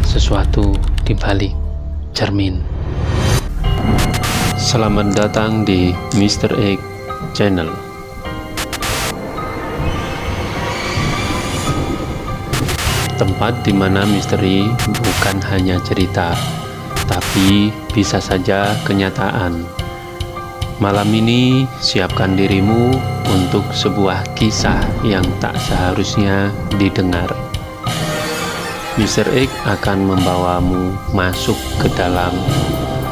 sesuatu di balik cermin. Selamat datang di Mr. Egg Channel. Tempat di mana misteri bukan hanya cerita, tapi bisa saja kenyataan. Malam ini siapkan dirimu untuk sebuah kisah yang tak seharusnya didengar. Mr. Egg akan membawamu masuk ke dalam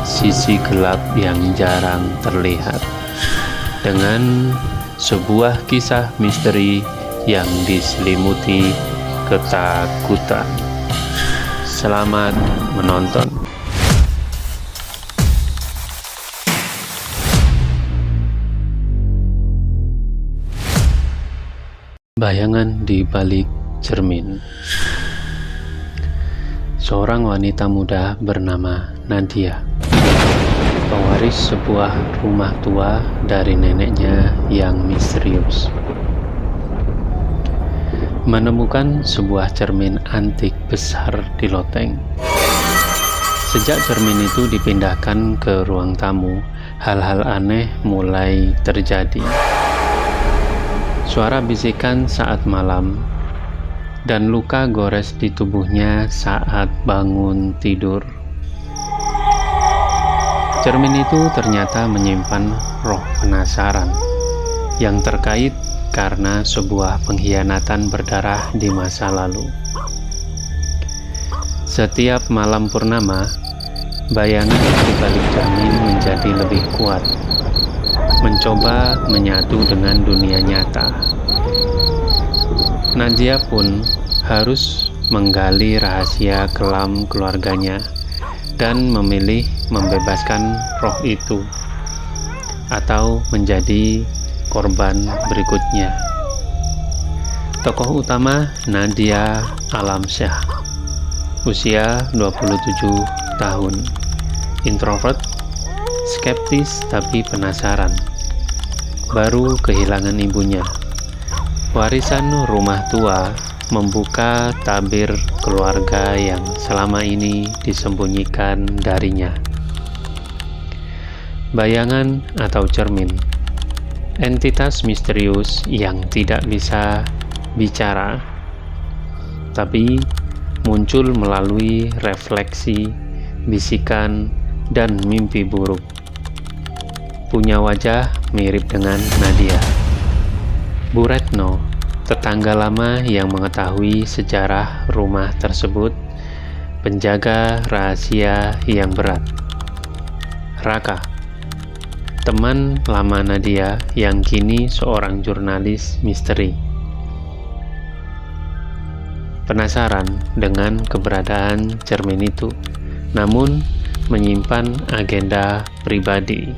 sisi gelap yang jarang terlihat dengan sebuah kisah misteri yang diselimuti ketakutan. Selamat menonton. Bayangan di balik cermin. Seorang wanita muda bernama Nadia, pewaris sebuah rumah tua dari neneknya yang misterius, menemukan sebuah cermin antik besar di loteng. Sejak cermin itu dipindahkan ke ruang tamu, hal-hal aneh mulai terjadi. Suara bisikan saat malam, dan luka gores di tubuhnya saat bangun tidur. Cermin itu ternyata menyimpan roh penasaran yang terkait karena sebuah pengkhianatan berdarah di masa lalu. Setiap malam purnama, bayangan di balik cermin menjadi lebih kuat, mencoba menyatu dengan dunia nyata. Nadia pun harus menggali rahasia kelam keluarganya dan memilih membebaskan roh itu atau menjadi korban berikutnya. Tokoh utama Nadia Alamsyah, usia 27 tahun, introvert, skeptis tapi penasaran, baru kehilangan ibunya. Warisan rumah tua membuka tabir keluarga yang selama ini disembunyikan darinya. Bayangan atau cermin, entitas misterius yang tidak bisa bicara, tapi muncul melalui refleksi, bisikan, dan mimpi buruk. Punya wajah mirip dengan Nadia. Bu Retno, tetangga lama yang mengetahui sejarah rumah tersebut, penjaga rahasia yang berat. Raka, teman lama Nadia yang kini seorang jurnalis misteri, penasaran dengan keberadaan cermin itu, namun menyimpan agenda pribadi.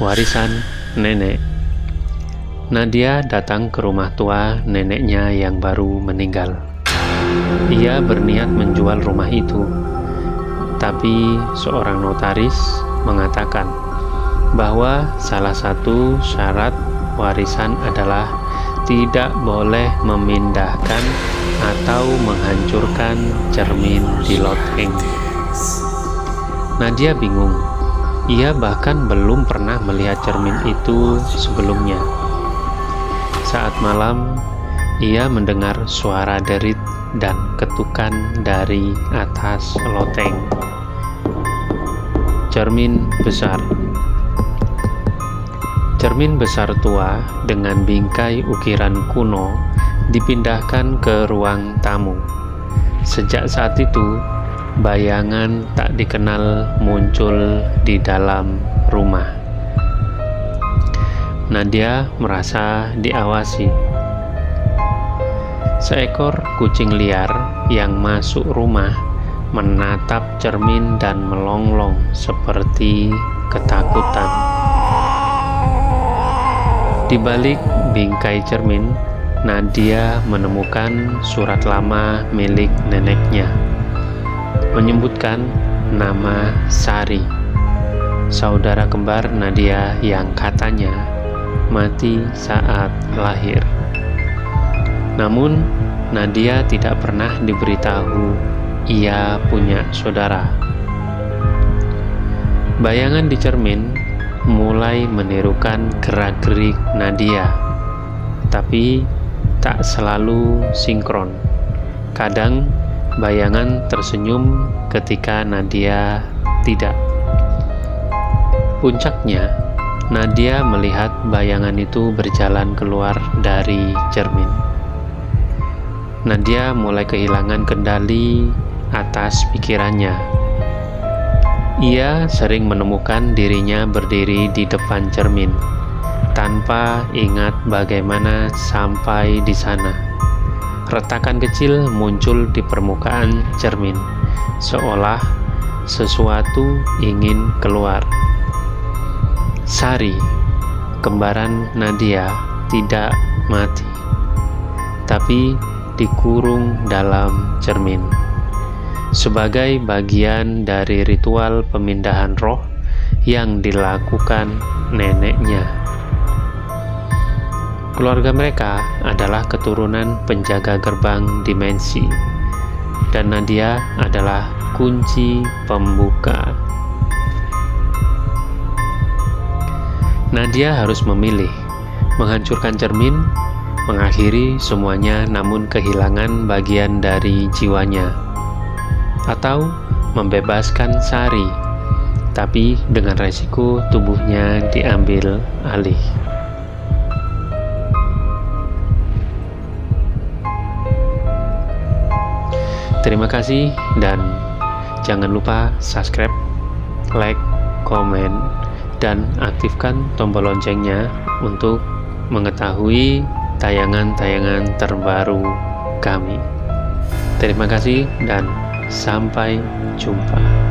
Warisan nenek. Nadia datang ke rumah tua neneknya yang baru meninggal. Ia berniat menjual rumah itu, tapi seorang notaris mengatakan bahwa salah satu syarat warisan adalah tidak boleh memindahkan atau menghancurkan cermin di loteng. Nadia bingung. Ia bahkan belum pernah melihat cermin itu sebelumnya. Saat malam, ia mendengar suara derit dan ketukan dari atas loteng. Cermin besar. Cermin besar tua dengan bingkai ukiran kuno dipindahkan ke ruang tamu. Sejak saat itu, bayangan tak dikenal muncul di dalam rumah. Nadia merasa diawasi. Seekor kucing liar yang masuk rumah menatap cermin dan melonglong seperti ketakutan. Di balik bingkai cermin, Nadia menemukan surat lama milik neneknya, menyebutkan nama Sari, saudara kembar Nadia yang katanya mati saat lahir. Namun, Nadia tidak pernah diberitahu ia punya saudara. Bayangan di cermin mulai menirukan gerak-gerik Nadia, tapi tak selalu sinkron. Kadang bayangan tersenyum ketika Nadia tidak. Puncaknya, Nadia melihat bayangan itu berjalan keluar dari cermin. Nadia mulai kehilangan kendali atas pikirannya. Ia sering menemukan dirinya berdiri di depan cermin, tanpa ingat bagaimana sampai di sana. Retakan kecil muncul di permukaan cermin, seolah sesuatu ingin keluar. Sari, kembaran Nadia, tidak mati, tapi dikurung dalam cermin sebagai bagian dari ritual pemindahan roh yang dilakukan neneknya. Keluarga mereka adalah keturunan penjaga gerbang dimensi, dan Nadia adalah kunci pembuka. Nadia harus memilih, menghancurkan cermin, mengakhiri semuanya namun kehilangan bagian dari jiwanya, atau membebaskan Sari, tapi dengan resiko tubuhnya diambil alih. Terima kasih, dan jangan lupa subscribe, like, komen, dan aktifkan tombol loncengnya untuk mengetahui tayangan-tayangan terbaru kami. Terima kasih dan sampai jumpa.